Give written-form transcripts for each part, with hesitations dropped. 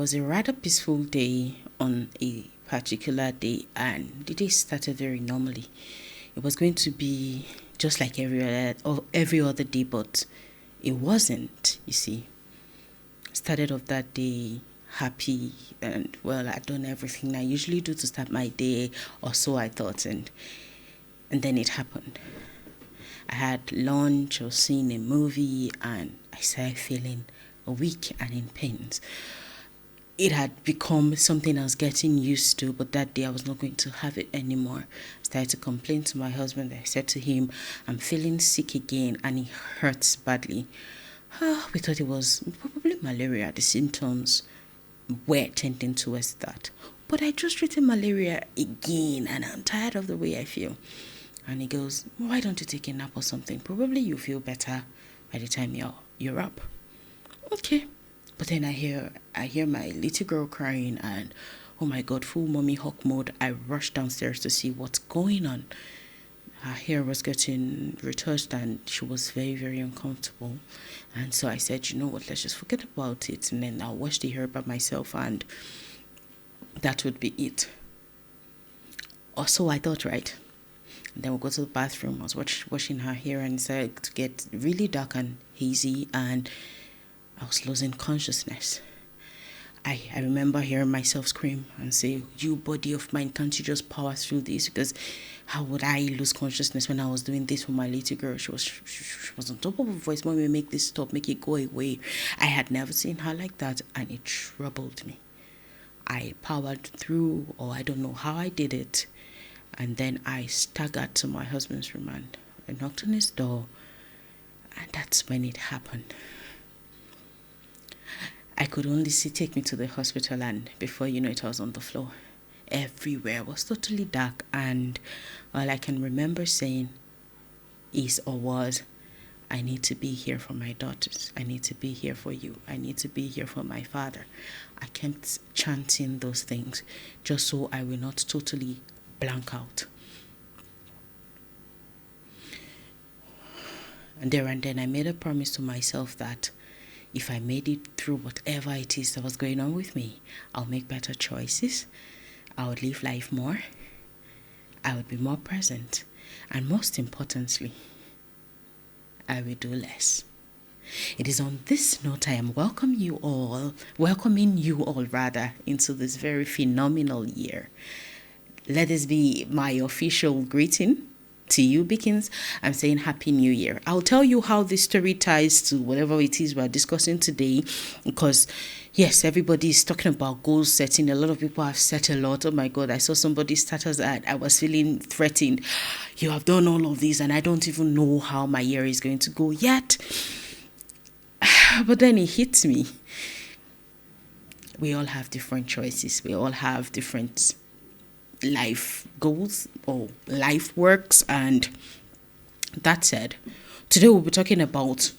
was a rather peaceful day on a particular day, and the day started very normally. It was going to be just like every other day, but it wasn't. You see, started off that day happy, and well, I'd done everything I usually do to start my day, or so I thought, and then it happened. I had lunch or seen a movie, and I started feeling weak and in pains. It had become something I was getting used to, but that day I was not going to have it anymore. I started to complain to my husband. I said to him, I'm feeling sick again and it hurts badly. We thought it was probably malaria. The symptoms were tending towards that. But I just treated malaria again and I'm tired of the way I feel. And he goes, why don't you take a nap or something? Probably you'll feel better by the time you're up. Okay. But then I hear my little girl crying and oh my God, full mommy hawk mode. I rushed downstairs to see what's going on. Her hair was getting retouched and she was very, very uncomfortable. And so I said, you know what, let's just forget about it. And then I'll wash the hair by myself and that would be it. Or so I thought, right? And then we'll go to the bathroom. I was washing her hair and it started to get really dark and hazy and I was losing consciousness. I remember hearing myself scream and say, you body of mine, can't you just power through this? Because how would I lose consciousness when I was doing this for my little girl? She was on top of her voice, Mommy, make this stop, make it go away. I had never seen her like that and it troubled me. I powered through, or I don't know how I did it. And then I staggered to my husband's room and I knocked on his door. And that's when it happened. I could only see take me to the hospital and before you know it, I was on the floor. Everywhere was totally dark and all I can remember saying is or was, I need to be here for my daughters. I need to be here for you. I need to be here for my father. I kept chanting those things just so I will not totally blank out. And then I made a promise to myself that if I made it through whatever it is that was going on with me, I'll make better choices. I would live life more. I would be more present. And most importantly, I will do less. It is on this note I am welcoming you all into this very phenomenal year. Let this be my official greeting to you, Beacons. I'm saying Happy New Year. I'll tell you how this story ties to whatever it is we're discussing today, because yes, everybody is talking about goal setting. A lot of people have set a lot. Oh my God, I saw somebody's status that I was feeling threatened. You have done all of this and I don't even know how my year is going to go yet. But then it hits me. We all have different choices. We all have different life goals or life works, and that said, today we'll be talking about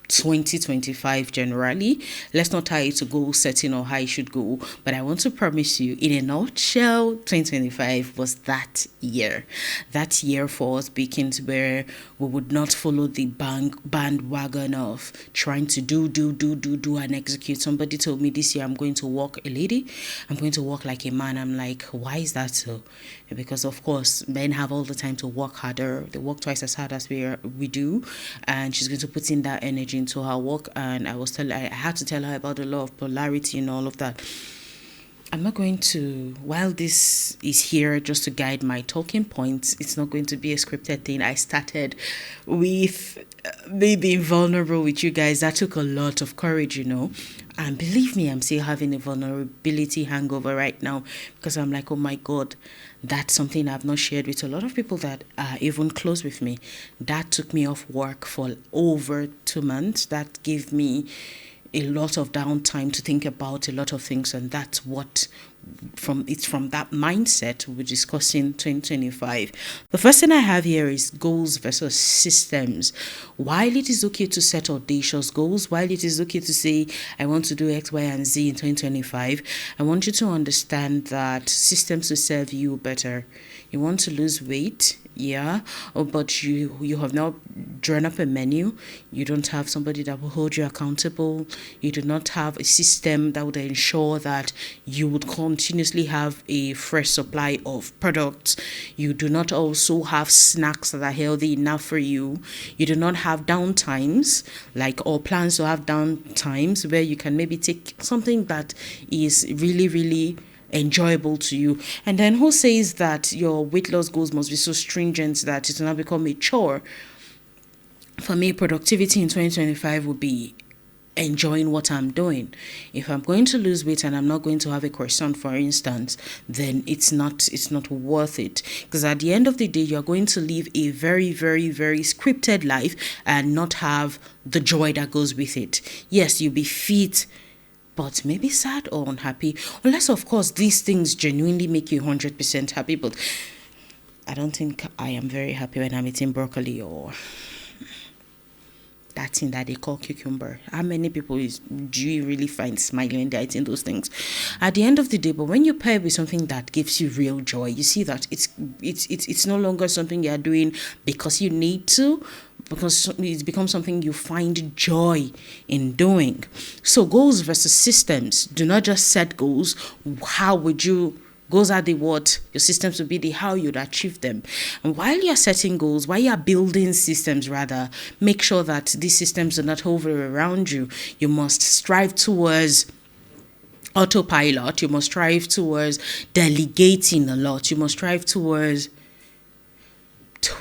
2025 generally. Let's not tie it to goal setting or how it should go, but I want to promise you, in a nutshell, 2025 was that year for us Beacons, where we would not follow the bandwagon of trying to do and execute. Somebody told me this year I'm going to walk like a man. I'm like, why is that so? Because of course men have all the time to work harder. They work twice as hard as we do, and she's going to put in that energy into her work. And I had to tell her about the law of polarity and all of that. I'm not going to, while this is here just to guide my talking points, it's not going to be a scripted thing. I started with me being vulnerable with you guys. That took a lot of courage, and believe me, I'm still having a vulnerability hangover right now, because I'm like, oh my God, that's something I've not shared with a lot of people that are even close with me. That took me off work for over 2 months. That gave me a lot of downtime to think about a lot of things, and that's what from that mindset we're discussing 2025. The first thing I have here is goals versus systems. While it is okay to set audacious goals, while it is okay to say I want to do X, Y, and Z in 2025, I want you to understand that systems will serve you better. You want to lose weight, yeah, but you have not drawn up a menu. You don't have somebody that will hold you accountable. You do not have a system that would ensure that you would continuously have a fresh supply of products. You do not also have snacks that are healthy enough for you. You do not have downtimes, like, or plans to have downtimes where you can maybe take something that is really, really enjoyable to you. And then who says that your weight loss goals must be so stringent that it will not become a chore? For me, productivity in 2025 would be enjoying what I'm doing. If I'm going to lose weight and I'm not going to have a croissant, for instance, then it's not worth it, because at the end of the day you're going to live a very, very, very scripted life and not have the joy that goes with it. Yes, you'll be fit, but maybe sad or unhappy, unless of course these things genuinely make you 100% happy. But I don't think I am very happy when I'm eating broccoli or that thing that they call cucumber. How many people do you really find smiling when they're eating those things? At the end of the day, but when you pair with something that gives you real joy, you see that it's no longer something you're doing because you need to, because it becomes something you find joy in doing. So goals versus systems. Do not just set goals. How would you Goals are the what, your systems will be the how you'd achieve them. And while you're setting goals, while you're building systems rather, make sure that these systems do not hover around you. You must strive towards autopilot. You must strive towards delegating a lot. You must strive towards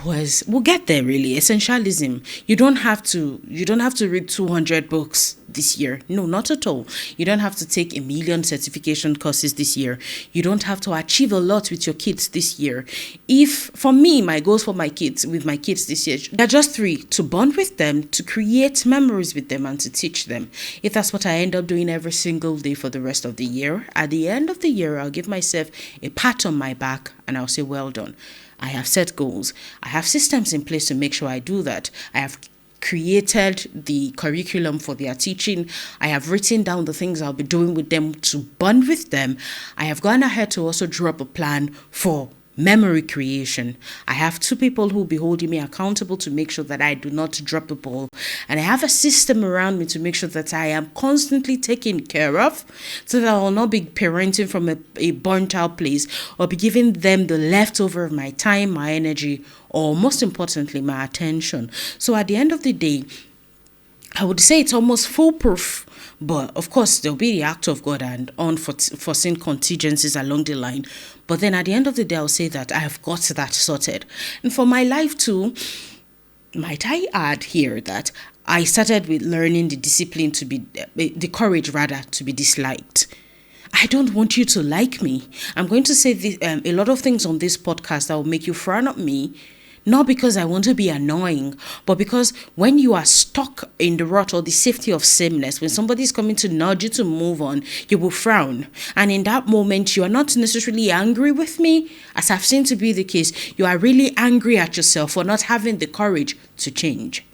we'll get there, really. Essentialism. You don't have to read 200 books this year. No, not at all. You don't have to take 1 million certification courses this year. You don't have to achieve a lot with your kids this year. If, for me, my goals for my kids, with my kids this year, they're just 3: to bond with them, to create memories with them, and to teach them. If that's what I end up doing every single day for the rest of the year, at the end of the year, I'll give myself a pat on my back and I'll say, well done. I have set goals. I have systems in place to make sure I do that. I have created the curriculum for their teaching. I have written down the things I'll be doing with them to bond with them. I have gone ahead to also draw up a plan for memory creation. I have 2 people who will be holding me accountable to make sure that I do not drop the ball. And I have a system around me to make sure that I am constantly taken care of, so that I will not be parenting from a burnt out place or be giving them the leftover of my time, my energy, or most importantly, my attention. So at the end of the day, I would say it's almost foolproof. But of course, there'll be the act of God and unforeseen contingencies along the line. But then at the end of the day, I'll say that I have got that sorted. And for my life too, might I add here that I started with learning the discipline to be, the courage rather, to be disliked. I don't want you to like me. I'm going to say a lot of things on this podcast that will make you frown at me. Not because I want to be annoying, but because when you are stuck in the rut or the safety of sameness, when somebody is coming to nudge you to move on, you will frown. And in that moment, you are not necessarily angry with me, as I've seen to be the case. You are really angry at yourself for not having the courage to change.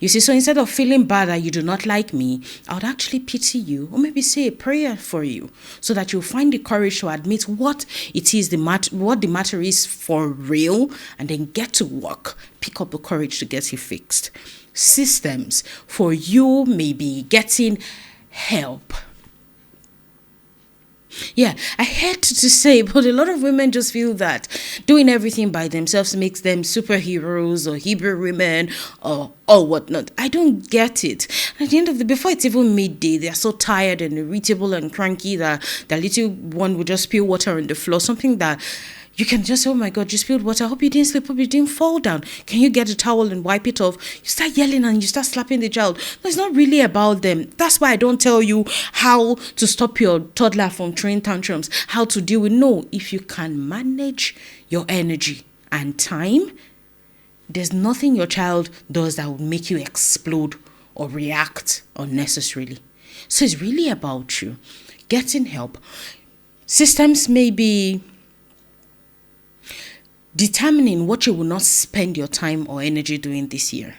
You see, so instead of feeling bad that you do not like me, I would actually pity you, or maybe say a prayer for you, so that you'll find the courage to admit what it is, what the matter is for real, and then get to work. Pick up the courage to get it fixed. Systems for you may be getting help. Yeah, I hate to say, but a lot of women just feel that doing everything by themselves makes them superheroes or Hebrew women or whatnot. I don't get it. At the end of before it's even midday, they are so tired and irritable and cranky that the little one would just spill water on the floor. Something that you can just say, oh my God, you spilled water. I hope you didn't slip, hope you didn't fall down. Can you get a towel and wipe it off? You start yelling and you start slapping the child. No, it's not really about them. That's why I don't tell you how to stop your toddler from throwing tantrums, how to deal with. No, if you can manage your energy and time, there's nothing your child does that will make you explode or react unnecessarily. So it's really about you getting help. Systems may be determining what you will not spend your time or energy doing this year.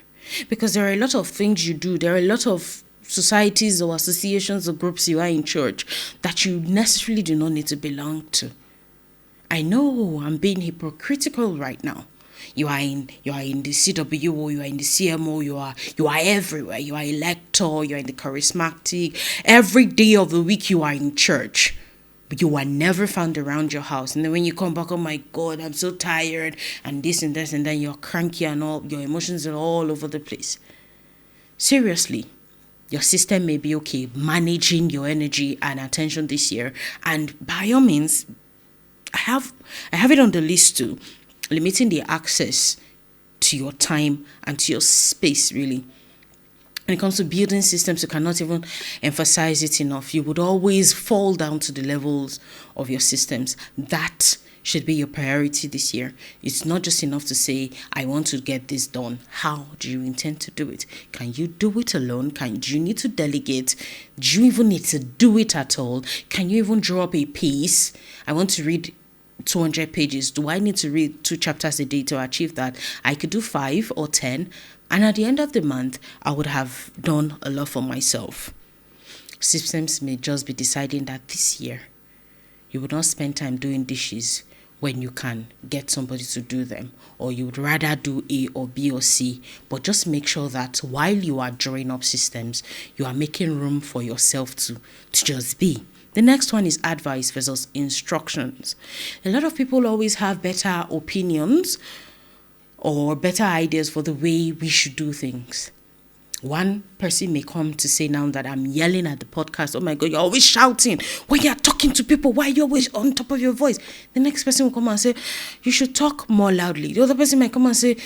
Because there are a lot of things you do. There are a lot of societies or associations or groups you are in church that you necessarily do not need to belong to. I know I'm being hypocritical right now, You are in the CWO, you are in the CMO, you are everywhere. You are a lector, you are in the charismatic. Every day of the week you are in church. But you are never found around your house. And then when you come back, oh my God, I'm so tired, and this and this, and then you're cranky and all, your emotions are all over the place. Seriously, your system may be okay managing your energy and attention this year. And by all means, I have it on the list too, limiting the access to your time and to your space, really. When it comes to building systems, you cannot even emphasize it enough. You would always fall down to the levels of your systems. That should be your priority this year. It's not just enough to say, I want to get this done. How do you intend to do it? Can you do it alone? Do you need to delegate? Do you even need to do it at all? Can you even draw up a piece? I want to read 200 pages. Do I need to read 2 chapters a day to achieve that? I could do 5 or 10. And at the end of the month, I would have done a lot for myself. Systems may just be deciding that this year, you would not spend time doing dishes when you can get somebody to do them. Or you would rather do A or B or C. But just make sure that while you are drawing up systems, you are making room for yourself to just be. The next one is advice versus instructions. A lot of people always have better opinions or better ideas for the way we should do things. One person may come to say now that I'm yelling at the podcast, oh my God, you're always shouting. When you're talking to people, why are you always on top of your voice? The next person will come and say, you should talk more loudly. The other person might come and say,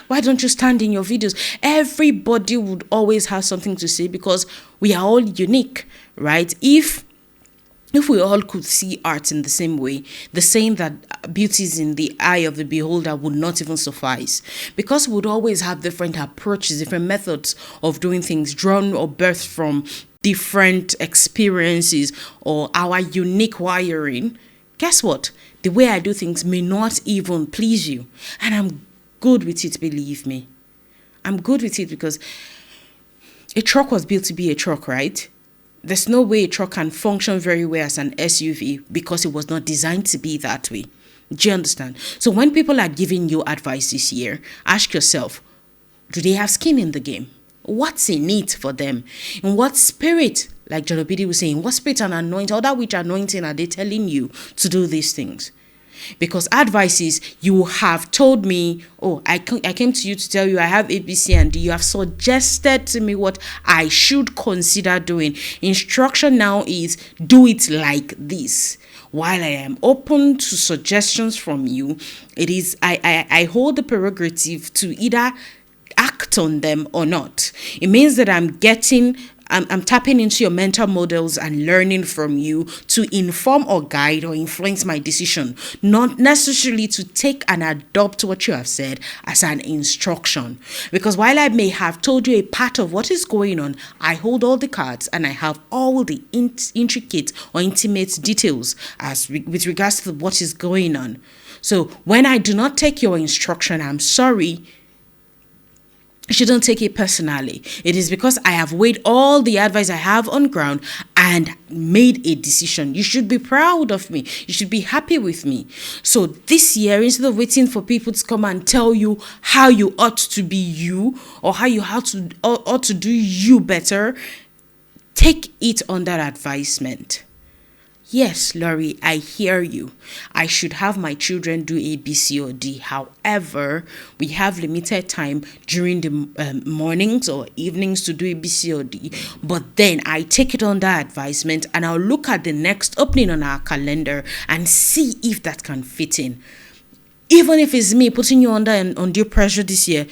why don't you stand in your videos? Everybody would always have something to say because we are all unique, right? If we all could see art in the same way, the saying that beauty is in the eye of the beholder would not even suffice. Because we would always have different approaches, different methods of doing things, drawn or birthed from different experiences or our unique wiring. Guess what? The way I do things may not even please you. And I'm good with it, believe me. I'm good with it because a truck was built to be a truck, right? There's no way a truck can function very well as an SUV because it was not designed to be that way. Do you understand? So when people are giving you advice this year, ask yourself, do they have skin in the game? What's in it for them? In what spirit, like John Obidi was saying, what spirit and anointing, or that which anointing are they telling you to do these things? Because advice is, you have told me, oh, I came to you to tell you I have ABC and D. You have suggested to me what I should consider doing. Instruction now is, do it like this. While I am open to suggestions from you, it is I hold the prerogative to either act on them or not. It means that I'm tapping into your mental models and learning from you to inform or guide or influence my decision, not necessarily to take and adopt what you have said as an instruction. Because while I may have told you a part of what is going on, I hold all the cards and I have all the intricate or intimate details with regards to what is going on. So when I do not take your instruction, I'm sorry. You shouldn't take it personally. It is because I have weighed all the advice I have on ground and made a decision. You should be proud of me. You should be happy with me. So this year, instead of waiting for people to come and tell you how you ought to be you or how you ought to do you better, take it under advisement. Yes, Laurie, I hear you. I should have my children do A, B, C, or D. However, we have limited time during the mornings or evenings to do A, B, C, or D. But then I take it under advisement and I'll look at the next opening on our calendar and see if that can fit in. Even if it's me putting you under an undue pressure this year,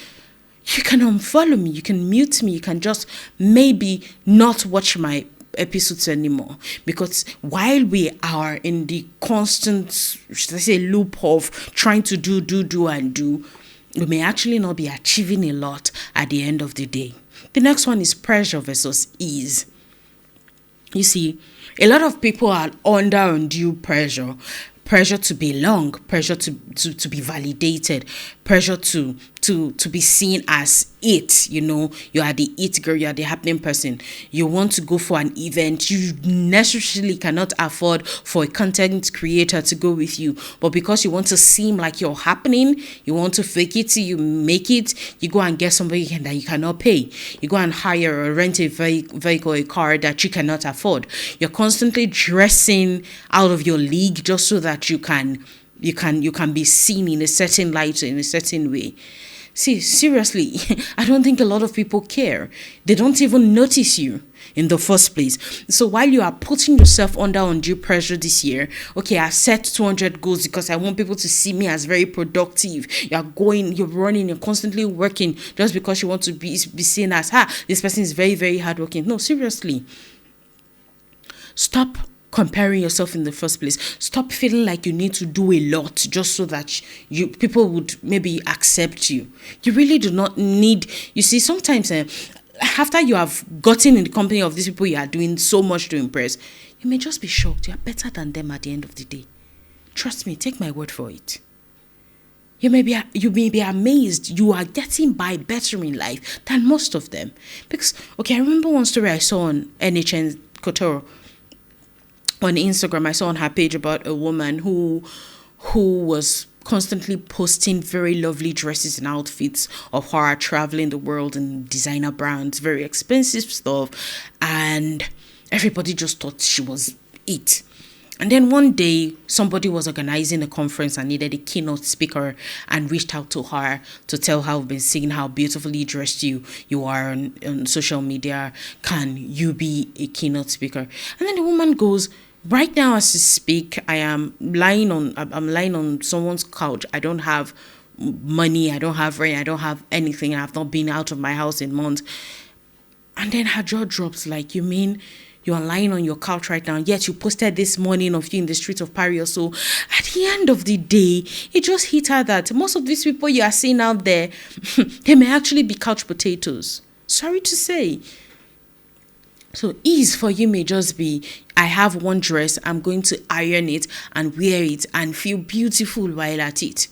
you can unfollow me, you can mute me, you can just maybe not watch my episodes anymore. Because while we are in the constant, should I say, loop of trying to do and do, we may actually not be achieving a lot at the end of the day. The next one is pressure versus ease. You see, a lot of people are under undue pressure to belong, pressure to be validated, pressure to to be seen as it. You are the it girl, you are the happening person. You want to go for an event, you necessarily cannot afford for a content creator to go with you, but because you want to seem like you're happening, you want to fake it till you make it, you go and get somebody that you cannot pay. You go and hire or rent a vehicle, a car that you cannot afford. You're constantly dressing out of your league just so that you can be seen in a certain light, in a certain way. See, seriously, I don't think a lot of people care. They don't even notice you in the first place. So while you are putting yourself under undue pressure this year, okay, I've set 200 goals because I want people to see me as very productive. You're running, you're constantly working just because you want to be seen as, this person is very, very hardworking. No, seriously. Stop comparing yourself in the first place. Stop feeling like you need to do a lot just so that people would maybe accept you. You really do not need. You see, sometimes after you have gotten in the company of these people you are doing so much to impress, you may just be shocked. You are better than them at the end of the day. Trust me, take my word for it. You may be amazed you are getting by better in life than most of them. Because, okay, I remember one story I saw on NHN Kotoro. On Instagram, I saw on her page about a woman who was constantly posting very lovely dresses and outfits of her traveling the world in designer brands, very expensive stuff, and everybody just thought she was it. And then one day, somebody was organizing a conference and needed a keynote speaker and reached out to her to tell her, I've been seeing how beautifully dressed you are on social media. Can you be a keynote speaker? And then the woman goes, right now as I speak, I'm lying on someone's couch. I don't have money. I don't have rent. I don't have anything. I've not been out of my house in months. And then her jaw drops like, you mean you are lying on your couch right now, yet you posted this morning of you in the streets of Paris or so. At the end of the day, it just hit her that most of these people you are seeing out there, they may actually be couch potatoes. Sorry to say. So ease for you may just be, I have one dress, I'm going to iron it and wear it and feel beautiful while at it.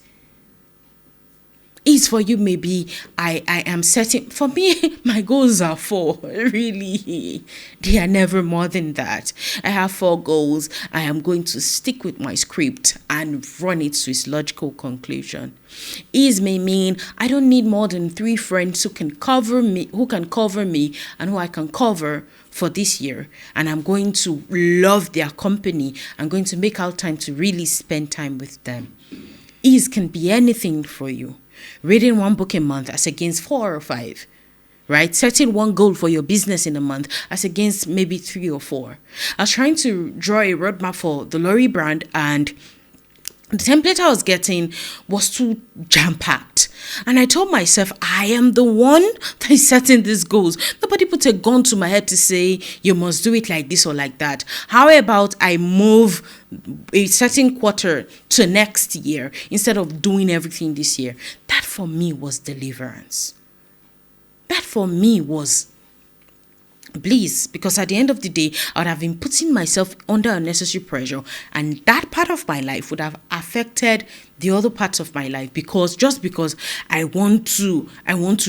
Ease for you may be, I am setting, for me, my goals are 4, really. They are never more than that. I have 4 goals. I am going to stick with my script and run it to its logical conclusion. Ease may mean I don't need more than 3 friends who can cover me and who I can cover for this year. And I'm going to love their company. I'm going to make out time to really spend time with them. Ease can be anything for you. Reading 1 book a month as against 4 or 5, right? Setting 1 goal for your business in a month as against maybe 3 or 4. I was trying to draw a roadmap for the L'Oreal brand, and the template I was getting was too jam-packed. And I told myself, I am the one that is setting these goals. Nobody put a gun to my head to say, you must do it like this or like that. How about I move a certain quarter to next year instead of doing everything this year? That for me was deliverance. That for me was bliss, because at the end of the day, I would have been putting myself under unnecessary pressure, and that part of my life would have affected the other parts of my life, because I want to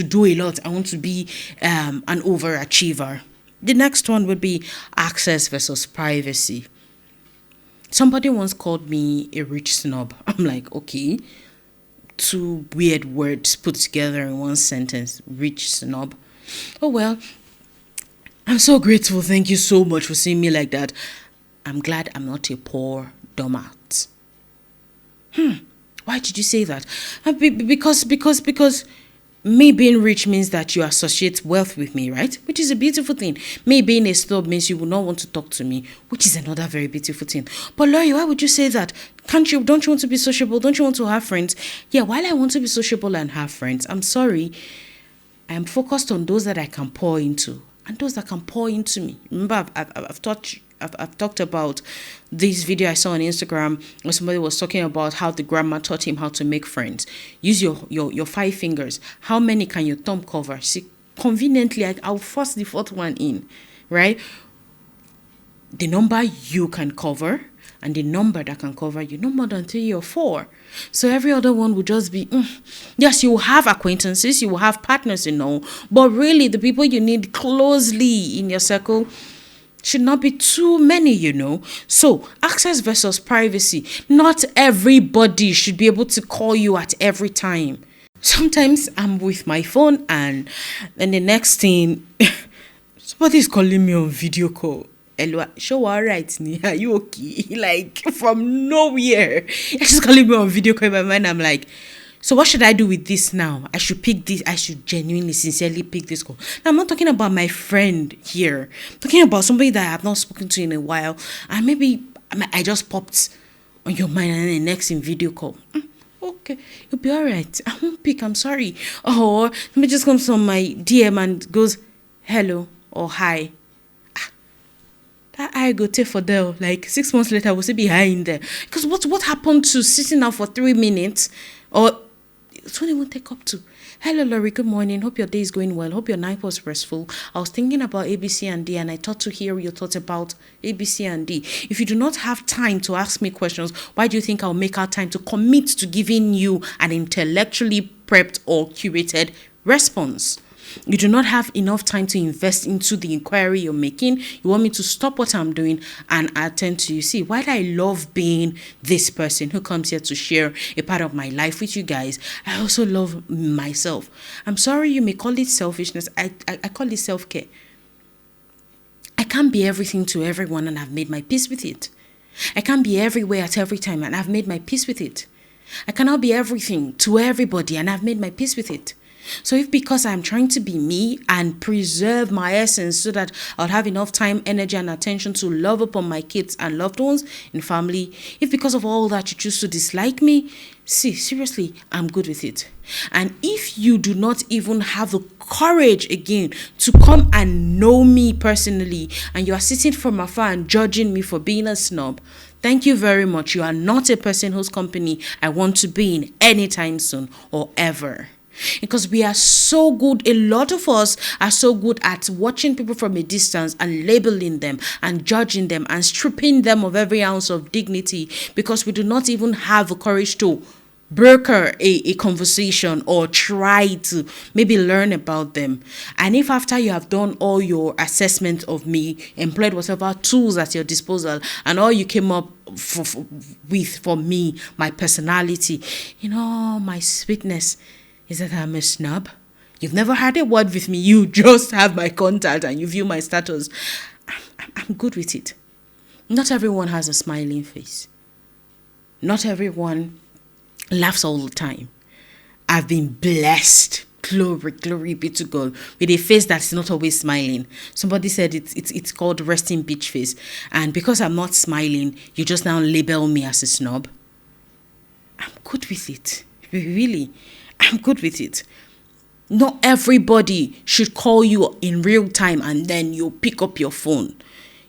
do a lot. I want to be an overachiever. The next one would be access versus privacy. Somebody once called me a rich snob. I'm like, okay, 2 weird words put together in one sentence, rich snob. Oh well, I'm so grateful. Thank you so much for seeing me like that. I'm glad I'm not a poor doormat. Why did you say that? Because me being rich means that you associate wealth with me, right? Which is a beautiful thing. Me being a snob means you will not want to talk to me, which is another very beautiful thing. But Lori, why would you say that? Don't you want to be sociable? Don't you want to have friends? Yeah, while I want to be sociable and have friends, I'm sorry, I am focused on those that I can pour into and those that can pour into me. Remember, I've talked about this video I saw on Instagram where somebody was talking about how the grandma taught him how to make friends. Use your 5 fingers. How many can your thumb cover? See, conveniently, I'll force the 4th one in, right? The number you can cover and the number that can cover you, no more than 3 or 4. So every other one would just be, yes, you will have acquaintances, you will have partners, but really the people you need closely in your circle should not be too many, So, access versus privacy. Not everybody should be able to call you at every time. Sometimes I'm with my phone and then the next thing, somebody's calling me on video call. Hello, show all right, are you okay? Like, from nowhere. She's calling me on video call in my mind. I'm like, so what should I do with this now? I should pick this. I should genuinely, sincerely pick this call. Now, I'm not talking about my friend here. I'm talking about somebody that I have not spoken to in a while. And maybe I just popped on your mind and then the next in video call. Okay, you'll be all right. I won't pick. I'm sorry. Or somebody just comes on my DM and goes, hello or hi. That I go take for them. Like 6 months later, we'll still be high in there. Because what happened to sitting down for 3 minutes or it's when it won't take up to. Hello, Laurie. Good morning. Hope your day is going well. Hope your night was restful. I was thinking about ABC and D, and I thought to hear your thoughts about ABC and D. If you do not have time to ask me questions, why do you think I'll make out time to commit to giving you an intellectually prepped or curated response? You do not have enough time to invest into the inquiry you're making. You want me to stop what I'm doing and attend to you. See, while I love being this person who comes here to share a part of my life with you guys, I also love myself. I'm sorry you may call it selfishness. I call it self-care. I can't be everything to everyone and I've made my peace with it. I can't be everywhere at every time and I've made my peace with it. I cannot be everything to everybody and I've made my peace with it. So if because I'm trying to be me and preserve my essence so that I'll have enough time, energy and attention to love upon my kids and loved ones and family, if because of all that you choose to dislike me, see, seriously, I'm good with it. And if you do not even have the courage again to come and know me personally and you are sitting from afar and judging me for being a snob, thank you very much. You are not a person whose company I want to be in anytime soon or ever. Because we are so good, a lot of us are so good at watching people from a distance and labeling them and judging them and stripping them of every ounce of dignity because we do not even have the courage to broker a conversation or try to maybe learn about them. And if after you have done all your assessment of me, employed whatever tools at your disposal, and all you came up with for me, my personality, my sweetness, is that I'm a snob? You've never had a word with me. You just have my contact and you view my status. I'm good with it. Not everyone has a smiling face. Not everyone laughs all the time. I've been blessed. Glory be to God. With a face that's not always smiling. Somebody said it's called resting bitch face. And because I'm not smiling, you just now label me as a snob. I'm good with it. Really. I'm good with it. Not everybody should call you in real time and then you pick up your phone.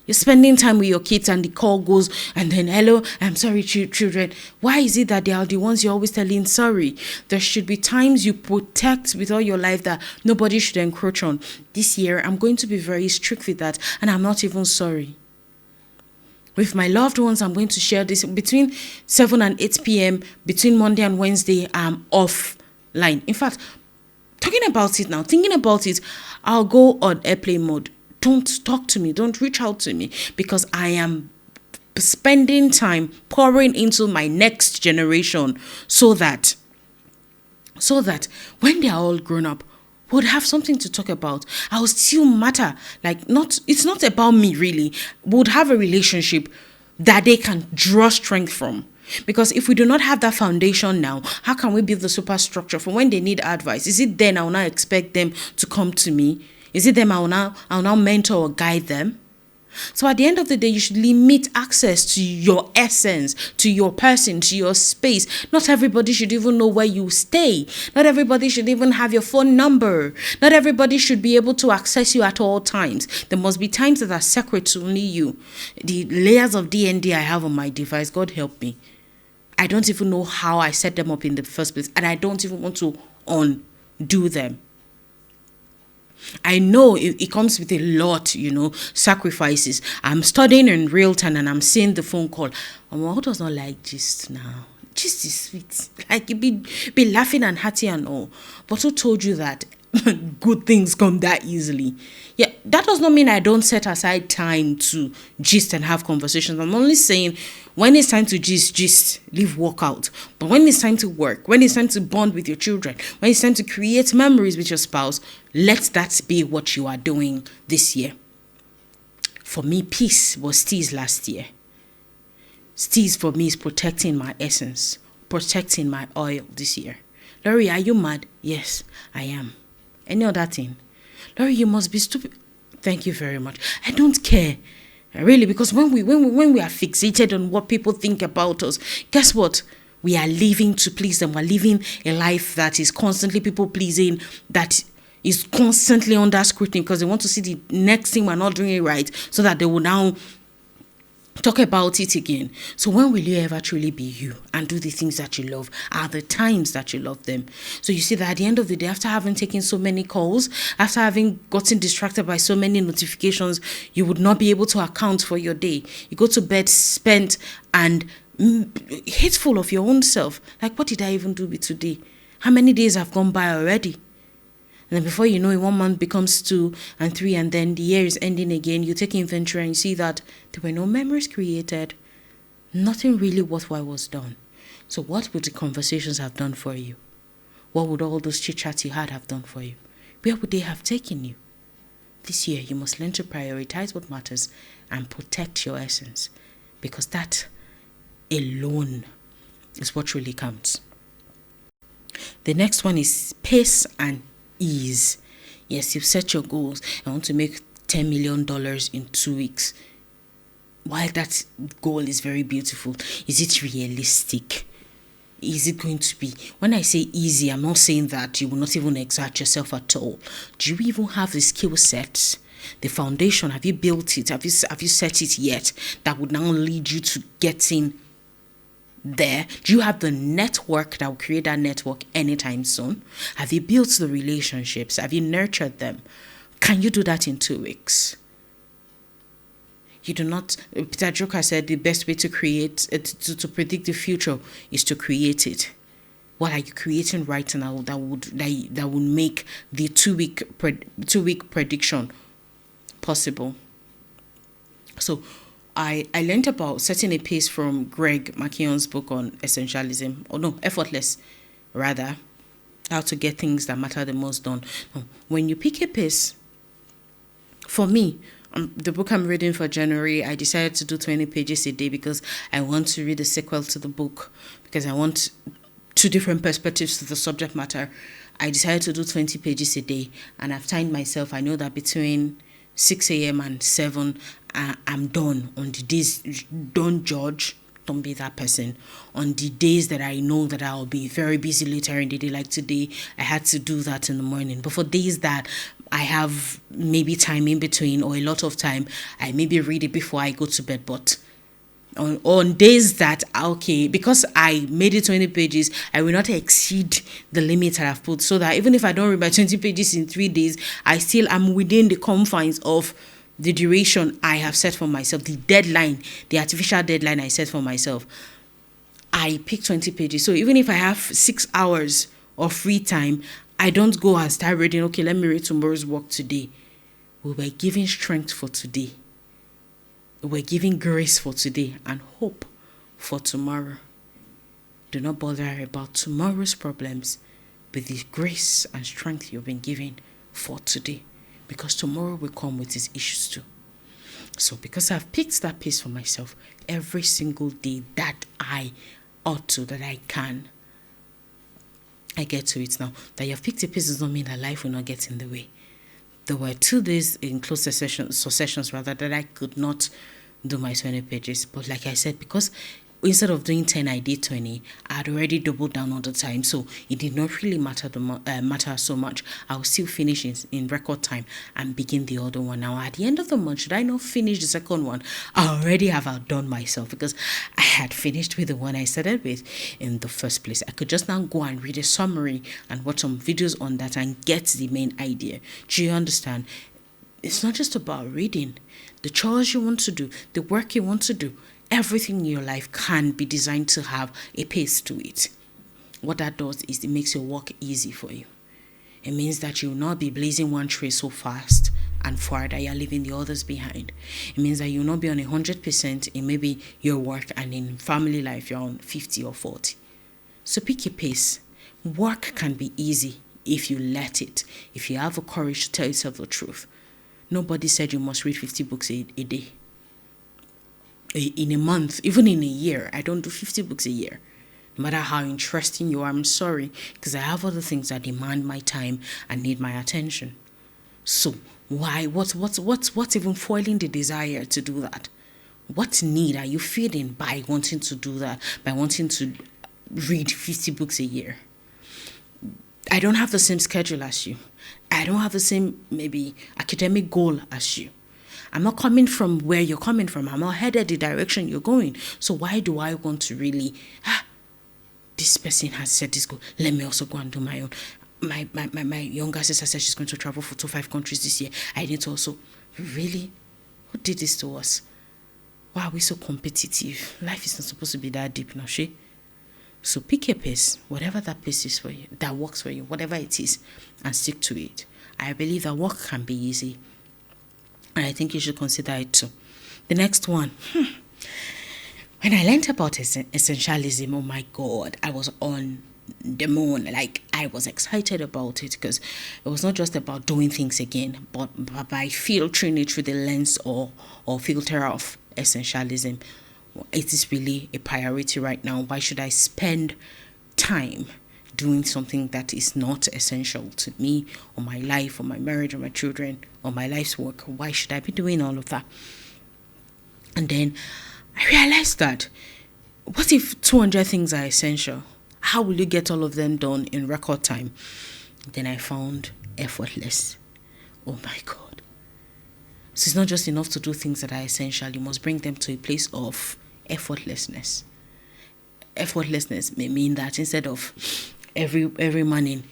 You're spending time with your kids and the call goes and then, hello, I'm sorry, children. Why is it that they are the ones you're always telling sorry? There should be times you protect with all your life that nobody should encroach on. This year, I'm going to be very strict with that and I'm not even sorry. With my loved ones, I'm going to share this between 7 and 8 p.m. Between Monday and Wednesday, I'm offline. In fact, talking about it now, thinking about it, I'll go on airplane mode. Don't talk to me. Don't reach out to me because I am spending time pouring into my next generation so that when they are all grown up, would have something to talk about. I will still matter. It's not about me really. Would have a relationship that they can draw strength from. Because if we do not have that foundation now, how can we build the superstructure for when they need advice? Is it then I will now expect them to come to me? Is it them I will now mentor or guide them? So at the end of the day, you should limit access to your essence, to your person, to your space. Not everybody should even know where you stay. Not everybody should even have your phone number. Not everybody should be able to access you at all times. There must be times that are sacred to only you. The layers of DND I have on my device, God help me. I don't even know how I set them up in the first place, and I don't even want to undo them. I know it comes with a lot, sacrifices. I'm studying in real time and I'm seeing the phone call. Who does not like gist now? Gist is sweet. Like, you be laughing and happy and all. But who told you that good things come that easily? Yeah, that does not mean I don't set aside time to gist and have conversations. I'm only saying when it's time to gist, leave work out. But when it's time to work, when it's time to bond with your children, when it's time to create memories with your spouse, let that be what you are doing this year. For me, peace was Steez last year. Steez for me is protecting my essence, protecting my oil this year. Laurie, are you mad? Yes, I am. Any other thing? Laurie, you must be stupid. Thank you very much. I don't care. Really, because when we are fixated on what people think about us, guess what? We are living to please them. We're living a life that is constantly people pleasing, that is constantly under scrutiny because they want to see the next thing we're not doing it right, so that they will now talk about it again. So when will you ever truly be you and do the things that you love at the times that you love them? So you see that at the end of the day, after having taken so many calls, after having gotten distracted by so many notifications, you would not be able to account for your day. You go to bed spent and hateful of your own self. Like, what did I even do with today? How many days have gone by already? And then before you know it, 1 month becomes 2 and 3, and then the year is ending again. You take inventory and you see that there were no memories created. Nothing really worthwhile was done. So what would the conversations have done for you? What would all those chit-chats you had have done for you? Where would they have taken you? This year, you must learn to prioritize what matters and protect your essence, because that alone is what really counts. The next one is pace and ease. Yes, you've set your goals. I want to make $10 million in 2 weeks. While that goal is very beautiful, is it realistic? Is it going to be? When I say easy, I'm not saying that you will not even exert yourself at all. Do you even have the skill sets? The foundation, have you built it? Have you set it yet? That would now lead you to getting there. Do you have the network that will create that network anytime soon? Have you built the relationships? Have you nurtured them? Can you do that in 2 weeks? You do not. Peter Drucker said the best way to create to predict the future is to create it. What are you creating right now that would make the 2 week prediction possible? So I learned about setting a pace from Greg McKeown's book on essentialism, effortless, rather, how to get things that matter the most done. When you pick a pace, for me, the book I'm reading for January, I decided to do 20 pages a day because I want to read a sequel to the book, because I want 2 different perspectives to the subject matter. I decided to do 20 pages a day, and I've timed myself. I know that between 6 a.m. and 7, I'm done. On the days, don't judge, don't be that person. On the days that I know that I'll be very busy later in the day, like today, I had to do that in the morning. But for days that I have maybe time in between or a lot of time, I maybe read it before I go to bed. But on days that, okay, because I made it 20 pages, I will not exceed the limit that I've put, so that even if I don't read my 20 pages in 3 days, I still am within the confines of the duration I have set for myself, the deadline, the artificial deadline I set for myself. I pick 20 pages. So even if I have 6 hours of free time, I don't go and start reading, okay, let me read tomorrow's work today. We were giving strength for today. We're giving grace for today and hope for tomorrow. Do not bother about tomorrow's problems with the grace and strength you've been given for today, because tomorrow will come with its issues too. So because I've picked that pace for myself every single day that I ought to, that I can, I get to it now. That you've picked a pace does not mean that life will not get in the way. There were 2 days in close successions that I could not do my 20 pages. But like I said, because instead of doing 10, I did 20. I had already doubled down on the time, so it did not really matter so much. I will still finish in record time and begin the other one. Now, at the end of the month, should I not finish the second one? I already have outdone myself because I had finished with the one I started with in the first place. I could just now go and read a summary and watch some videos on that and get the main idea. Do you understand? It's not just about reading. The chores you want to do, the work you want to do, everything in your life can be designed to have a pace to it. What that does is it makes your work easy for you. It means that you will not be blazing one trail so fast and far that you're leaving the others behind. It means that you'll not be on 100% in maybe your work, and in family life you're on 50 or 40. So pick your pace. Work can be easy if you let it, if you have the courage to tell yourself the truth. Nobody said you must read 50 books a day. In a month, even in a year, I don't do 50 books a year. No matter how interesting you are, I'm sorry, because I have other things that demand my time and need my attention. So why? What's even foiling the desire to do that? What need are you feeding by wanting to do that? By wanting to read 50 books a year? I don't have the same schedule as you. I don't have the same, maybe, academic goal as you. I'm not coming from where you're coming from. I'm not headed the direction you're going. So why do I want to really, this person has set this goal, let me also go and do my own. My younger sister said she's going to travel for 5 countries this year. I need to also, really? Who did this to us? Why are we so competitive? Life is not supposed to be that deep, no, she? So pick a pace, whatever that pace is for you, that works for you, whatever it is, and stick to it. I believe that work can be easy, and I think you should consider it too. The next one, when I learned about essentialism, oh my God, I was on the moon. Like, I was excited about it because it was not just about doing things again, but by filtering it through the lens or filter of essentialism. It is really a priority right now. Why should I spend time doing something that is not essential to me or my life or my marriage or my children or my life's work? Why should I be doing all of that? And then I realized that, what if 200 things are essential? How will you get all of them done in record time? Then I found effortless. Oh my God. So it's not just enough to do things that are essential. You must bring them to a place of effortlessness. Effortlessness may mean that instead of every morning,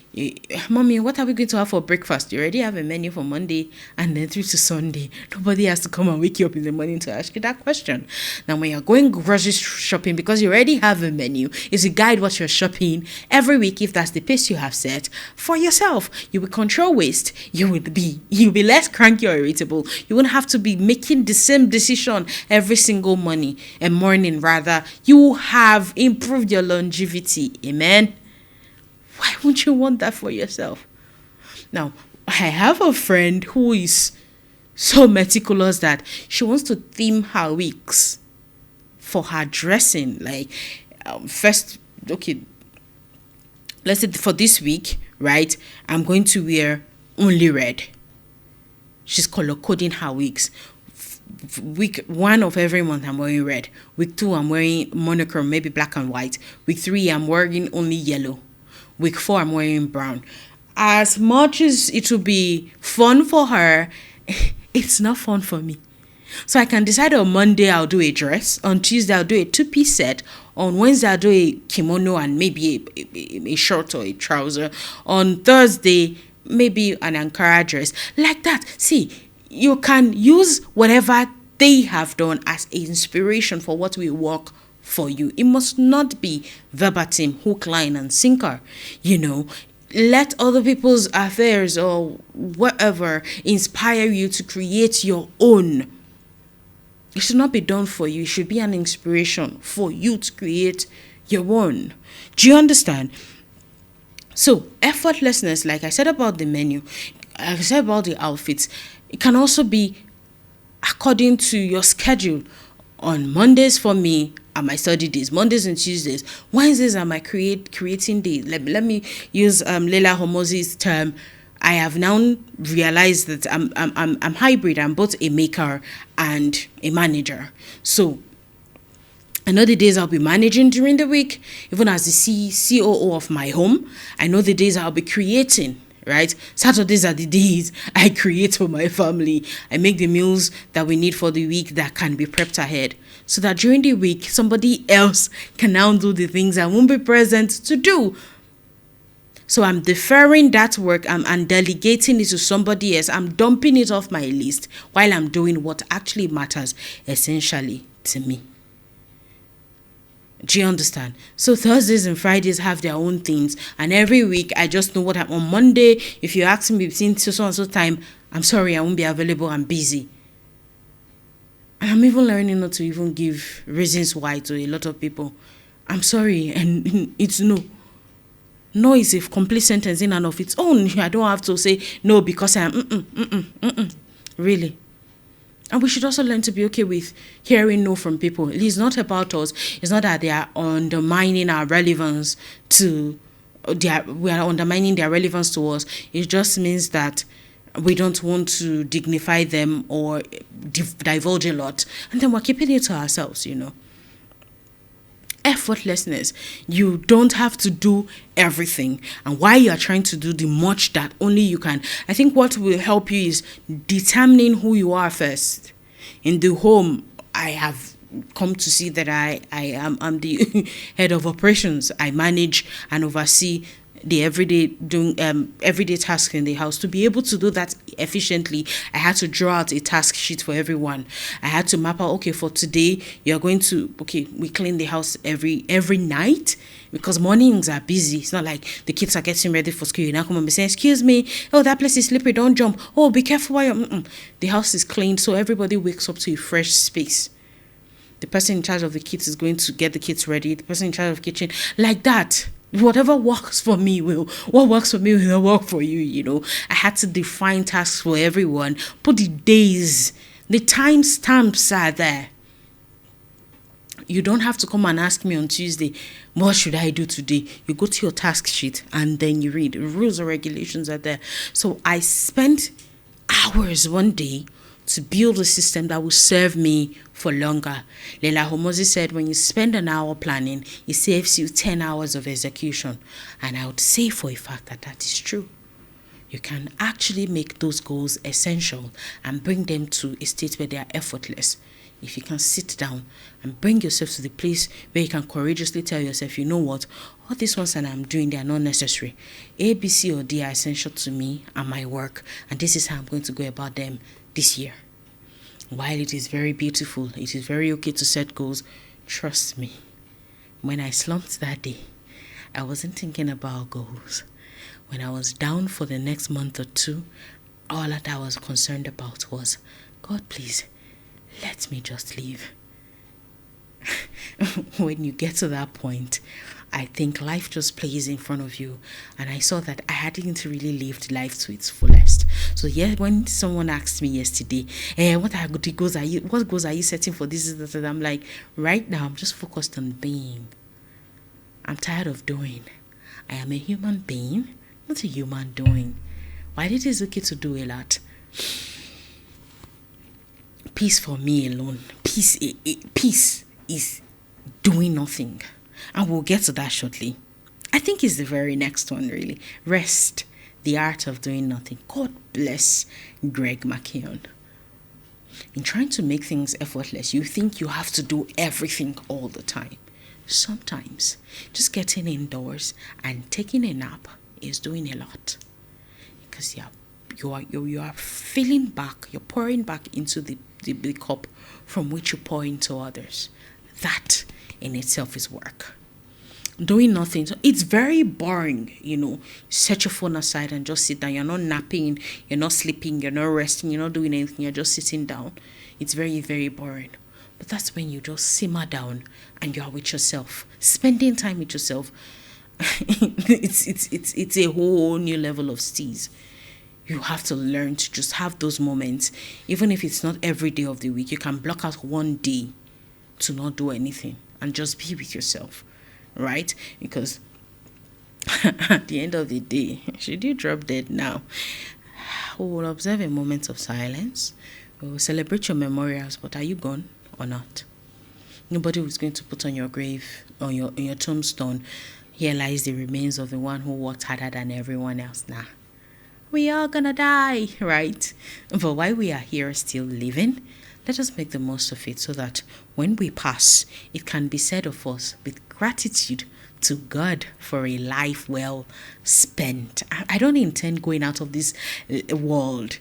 Mommy, what are we going to have for breakfast? You already have a menu for Monday and then through to Sunday. Nobody has to come and wake you up in the morning to ask you that question. Now, when you're going grocery shopping, because you already have a menu, is to guide what you're shopping every week. If that's the pace you have set for yourself, you will control waste. You'll be less cranky or irritable. You won't have to be making the same decision every single morning. Rather, you have improved your longevity. Amen. Why wouldn't you want that for yourself? Now, I have a friend who is so meticulous that she wants to theme her weeks for her dressing. Like, let's say for this week, right, I'm going to wear only red. She's color coding her weeks. Week 1 of every month, I'm wearing red. Week 2, I'm wearing monochrome, maybe black and white. Week 3, I'm wearing only yellow. Week 4, I'm wearing brown. As much as it will be fun for her, it's not fun for me. So I can decide on Monday I'll do a dress. On Tuesday I'll do a 2-piece set. On Wednesday I'll do a kimono and maybe a shirt or a trouser. On Thursday, maybe an Ankara dress. Like that. See, you can use whatever they have done as inspiration for what will work for you. It must not be verbatim, hook, line, and sinker. Let other people's affairs or whatever inspire you to create your own. It should not be done for you. It should be an inspiration for you to create your own. Do you understand? So, effortlessness, like I said about the menu, like I said about the outfits, it can also be according to your schedule. On Mondays for me are my study days. Mondays and Tuesdays. Wednesdays are my creating days. Let me use Leila Homozi's term. I have now realized that I'm hybrid. I'm both a maker and a manager. So I know the days I'll be managing during the week, even as the COO of my home. I know the days I'll be creating, right? Saturdays are the days I create for my family. I make the meals that we need for the week that can be prepped ahead, so that during the week, somebody else can now do the things I won't be present to do. So I'm deferring that work and delegating it to somebody else. I'm dumping it off my list while I'm doing what actually matters essentially to me. Do you understand? So Thursdays and Fridays have their own things. And every week, I just know what I'm on Monday. If you ask me between so and so time, I'm sorry, I won't be available. I'm busy. And I'm even learning not to even give reasons why to a lot of people. I'm sorry. And it's no. No is a complete sentence in and of its own. I don't have to say no because I'm really. And we should also learn to be okay with hearing no from people. It's not about us. It's not that they are undermining our relevance to we are undermining their relevance to us. It just means that we don't want to dignify them or divulge a lot. And then we're keeping it to ourselves, Effortlessness. You don't have to do everything. And while you are trying to do the much that only you can, I think what will help you is determining who you are first. In the home, I have come to see that I'm the head of operations. I manage and oversee the everyday tasks in the house. To be able to do that efficiently, I had to draw out a task sheet for everyone. I had to map out, okay, for today we clean the house every night, because mornings are busy. It's not like the kids are getting ready for school. You now come and be saying, excuse me, oh, that place is slippery, don't jump. Oh, be careful while you're the house is cleaned, so everybody wakes up to a fresh space. The person in charge of the kids is going to get the kids ready. The person in charge of the kitchen, like that. Whatever works for me will. What works for me will not work for you, I had to define tasks for everyone. Put the days. The time stamps are there. You don't have to come and ask me on Tuesday, what should I do today? You go to your task sheet and then you read. Rules or regulations are there. So I spent hours one day to build a system that will serve me for longer. Leila Homozi said, when you spend an hour planning, it saves you 10 hours of execution. And I would say for a fact that is true. You can actually make those goals essential and bring them to a state where they are effortless. If you can sit down and bring yourself to the place where you can courageously tell yourself, you know what, all these ones that I'm doing, they are not necessary. A, B, C, or D are essential to me and my work, and this is how I'm going to go about them this year. While it is very beautiful, it is very okay to set goals, trust me, when I slumped that day, I wasn't thinking about goals. When I was down for the next month or two, all that I was concerned about was, God, please, let me just leave. When you get to that point, I think life just plays in front of you. And I saw that I hadn't really lived life to its fullest. So yeah, when someone asked me yesterday, what goals are you setting for this? I'm like, right now, I'm just focused on being. I'm tired of doing. I am a human being, not a human doing. While it is okay to do a lot, peace for me alone. Peace is doing nothing. And we'll get to that shortly. I think it's the very next one, really. Rest, the art of doing nothing. God bless Greg McKeown. In trying to make things effortless, you think you have to do everything all the time. Sometimes, just getting indoors and taking a nap is doing a lot. Because you are filling back, you're pouring back into the cup from which you pour into others. That in itself is work. Doing nothing. So it's very boring, set your phone aside and just sit down. You're not napping, you're not sleeping, you're not resting, you're not doing anything, you're just sitting down. It's very, very boring. But that's when you just simmer down and you are with yourself. Spending time with yourself, it's a whole new level of steez. You have to learn to just have those moments. Even if it's not every day of the week, you can block out one day to not do anything and just be with yourself, right? Because at the end of the day, should you drop dead now, we will observe a moment of silence. We will celebrate your memorials, but are you gone or not? Nobody was going to put on your grave, on your tombstone, here lies the remains of the one who worked harder than everyone else. Nah. We are gonna die, right? But while we are here still living, let us make the most of it so that when we pass, it can be said of us with gratitude to God for a life well spent. I don't intend going out of this world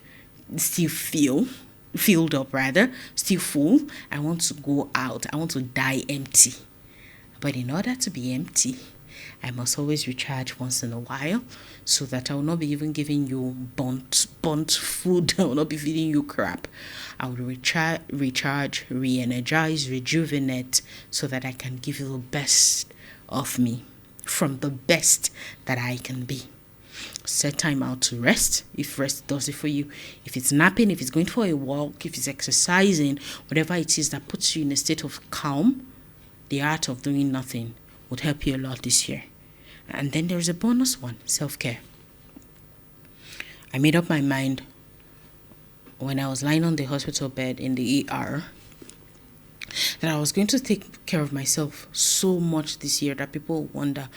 still filled up, rather, still full. I want to go out. I want to die empty. But in order to be empty, I must always recharge once in a while so that I will not be even giving you burnt food. I will not be feeding you crap. I will recharge, re-energize, rejuvenate so that I can give you the best of me from the best that I can be. Set time out to rest if rest does it for you. If it's napping, if it's going for a walk, if it's exercising, whatever it is that puts you in a state of calm, the art of doing nothing would help you a lot this year. And then there's a bonus one, self-care. I made up my mind when I was lying on the hospital bed in the ER that I was going to take care of myself so much this year that people wonder,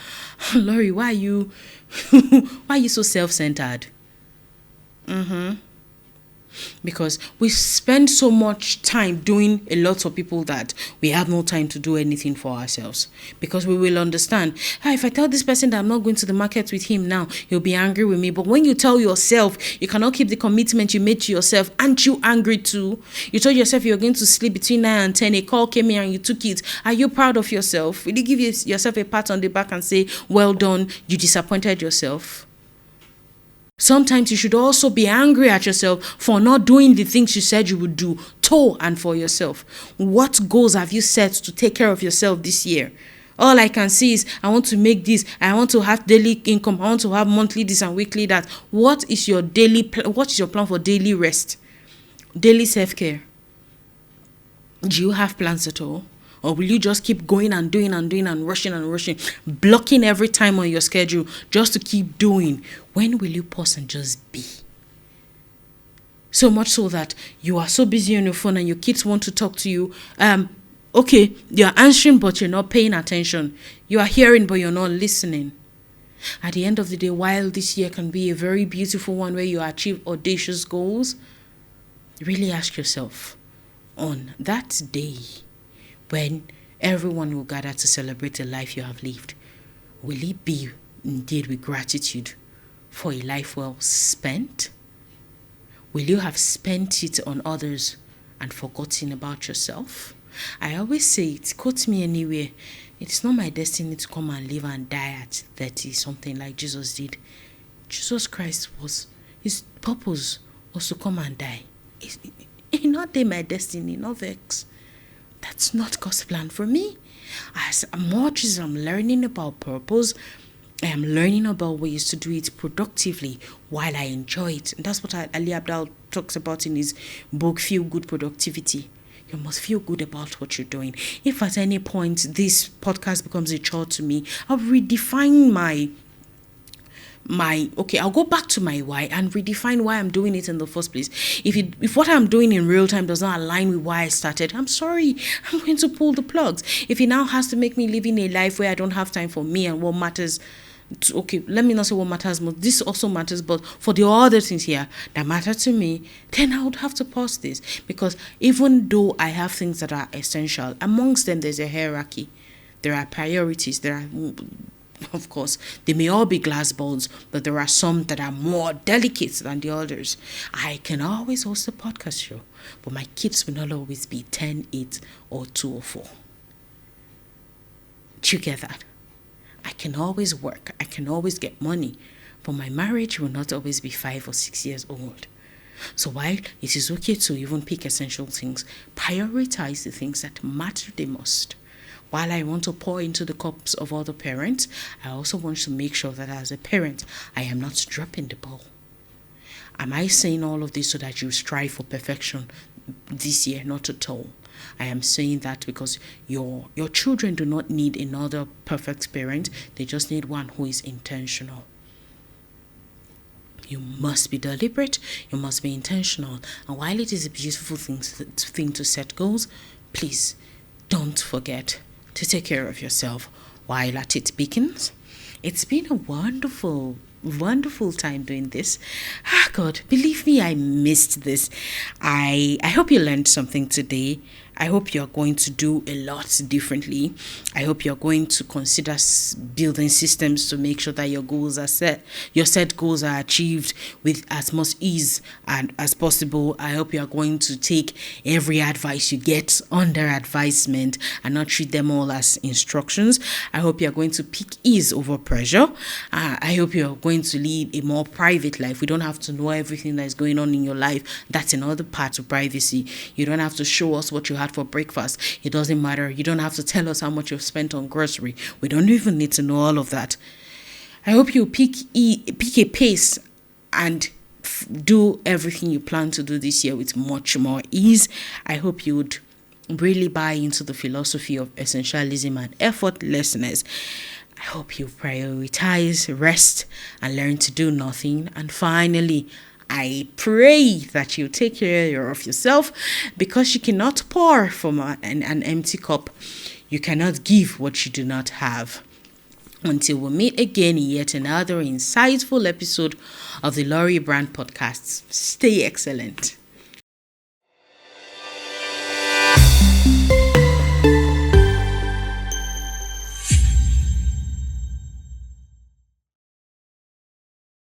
Lori, why are you so self-centered? Because we spend so much time doing a lot for people that we have no time to do anything for ourselves. Because we will understand, if I tell this person that I'm not going to the market with him now, he'll be angry with me. But when you tell yourself you cannot keep the commitment you made to yourself, aren't you angry too? You told yourself you're going to sleep between 9 and 10, a call came in and you took it. Are you proud of yourself? Will you give yourself a pat on the back and say, well done, you disappointed yourself? Sometimes you should also be angry at yourself for not doing the things you said you would do, to and for yourself. What goals have you set to take care of yourself this year? All I can see is I want to make this, I want to have daily income, I want to have monthly this and weekly that. What is your what is your plan for daily rest? Daily self-care? Do you have plans at all? Or will you just keep going and doing and rushing, blocking every time on your schedule just to keep doing? When will you pause and just be? So much so that you are so busy on your phone and your kids want to talk to you. Okay, you're answering but you're not paying attention. You are hearing but you're not listening. At the end of the day, while this year can be a very beautiful one where you achieve audacious goals, really ask yourself, on that day, when everyone will gather to celebrate the life you have lived, will it be indeed with gratitude for a life well spent? Will you have spent it on others and forgotten about yourself? I always say it, quote me anywhere, it's not my destiny to come and live and die at 30, something like Jesus did. Jesus Christ his purpose was to come and die. It's not my destiny, not vex. That's not God's plan for me. As much as I'm learning about purpose, I am learning about ways to do it productively while I enjoy it. And that's what Ali Abdaal talks about in his book, Feel Good Productivity. You must feel good about what you're doing. If at any point this podcast becomes a chore to me, I'll redefine I'll go back to my why and redefine why I'm doing it in the first place. If what I'm doing in real time does not align with why I started, I'm sorry, I'm going to pull the plugs. If it now has to make me living a life where I don't have time for me and what matters, let me not say what matters most, this also matters, but for the other things here that matter to me, then I would have to pause this. Because even though I have things that are essential, amongst them there's a hierarchy. There are priorities, of course, they may all be glass balls, but there are some that are more delicate than the others. I can always host a podcast show, but my kids will not always be 10, 8, or 2 or 4. Do you get that? I can always work. I can always get money, but my marriage will not always be 5 or 6 years old. So while it is okay to even pick essential things, prioritize the things that matter the most. While I want to pour into the cups of other parents, I also want to make sure that as a parent, I am not dropping the ball. Am I saying all of this so that you strive for perfection this year? Not at all. I am saying that because your children do not need another perfect parent. They just need one who is intentional. You must be deliberate. You must be intentional. And while it is a beautiful thing to set goals, please don't forget to take care of yourself while at it beacons. It's been a wonderful time doing this. God, believe me, I missed this. I hope you learned something today. I hope you're going to do a lot differently. I hope you're going to consider building systems to make sure that your goals are set, your set goals are achieved with as much ease and as possible. I hope you're going to take every advice you get under advisement and not treat them all as instructions. I hope you're going to pick ease over pressure. I hope you're going to lead a more private life. We don't have to know everything that is going on in your life. That's another part of privacy. You don't have to show us what you have for breakfast. It doesn't matter. You don't have to tell us how much you've spent on grocery. We don't even need to know all of that. I hope you pick a pace and do everything you plan to do this year with much more ease. I hope you would really buy into the philosophy of essentialism and effortlessness. I hope you prioritize rest and learn to do nothing. And finally, I pray that you take care of yourself, because you cannot pour from an empty cup. You cannot give what you do not have. Until we meet again in yet another insightful episode of the Laurie Brand Podcast, stay excellent.